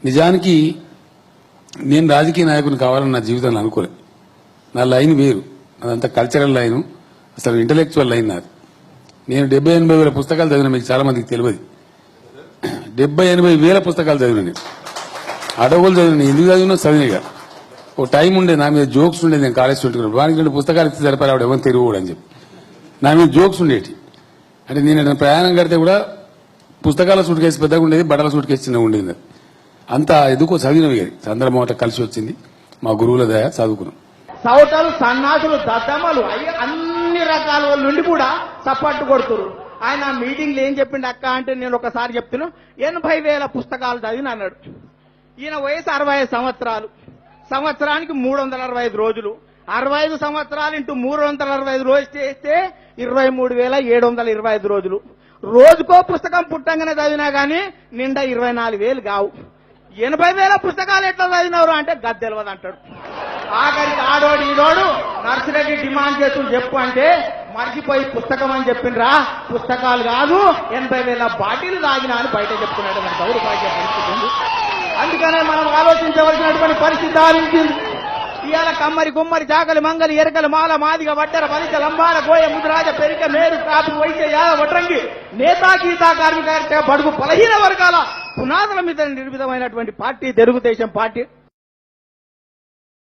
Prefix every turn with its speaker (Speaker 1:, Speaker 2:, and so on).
Speaker 1: నిజానికి నేను రాజకీయ నాయకుని కావాలని నా జీవితంలో అనుకోలేదు. నా లైన్ వేరు, అదంతా కల్చరల్ లైను, అసలు ఇంటలెక్చువల్ లైన్ నాది. నేను 70-80 వేల పుస్తకాలు చదివిన, మీకు చాలా మందికి తెలియదు. 70-80 వేల పుస్తకాలు చదివిన, నేను అడవులు చదివిన. ఎందుకు చదివినా చదివినగా ఓ టైం ఉండేది, నా మీద జోక్స్ ఉండేది. నేను కాలేజ్ చుట్టుకున్నాను, వానికి 2 పుస్తకాలు ఇస్తే సరిపడా ఆవిడ ఎవరు తిరుగుడు అని చెప్పి నా మీద జోక్స్ ఉండేటి. అంటే నేను ప్రయాణం కడితే కూడా పుస్తకాల సూట్ కేసు పెద్దగా ఉండేది, బట్టల సూట్ కేసు చిన్నగా ఉండేది. అంతా ఎందుకో చదివినవి చంద్రమోహట కలిసి వచ్చింది, మా గురువుల దయ చదువుకున్నాం.
Speaker 2: సౌటలు, సన్నాసులు, దద్దమ్మలు అన్ని రకాల వాళ్ళ నుండి కూడా సపోర్ట్ కొడుతున్నారు. ఆయన మీటింగ్లు ఏం చెప్పిండు అక్క అంటే, నేను ఒకసారి చెప్తున్నా, 80,000 పుస్తకాలు చదివిన అన్నాడు. ఈయన వయసు 65 సంవత్సరాలు, సంవత్సరానికి 365 రోజులు, 65 సంవత్సరాలు ఇంటూ 365 రోజులు చేస్తే 23,725 రోజులు. రోజుకో పుస్తకం పుట్టంగానే చదివినా గానీ నిండా 24,000 కావు. 80,000 పుస్తకాలు ఎట్లా చదివినవరు అంటే గద్దెలవదు అంటాడు. ఆఖరికి ఆడోడు ఈడోడు నర్సిరెడ్డి డిమాండ్ చేస్తూ చెప్పు అంటే మర్చిపోయి పుస్తకం అని చెప్పిండ్రా, పుస్తకాలు కాదు 80,000 బాటిల్ తాగినా అని బయట చెప్తున్నాడు. మన దౌర్భాగ్య పరిస్థితి ఉంది. అందుకనే మనం ఆలోచించవలసినటువంటి పరిస్థితి ఆలోచించింది. ఇవాళ కమ్మరి, కుమ్మరి, చాకలి, మంగలి, ఎరకలు, మాల, మాదిగ, వడ్డెర, బలిత, లంబాల, గోయ, ముద్రాజ, పెరిక, మేరు, కాపు, వైద్య, యాద, వడ్రంగి, నేతా, గీతా, కార్మిక, బడుగు, బలహీన వర్గాల పునాదుల మీద నిర్మితమైనటువంటి పార్టీ తెలుగుదేశం పార్టీ.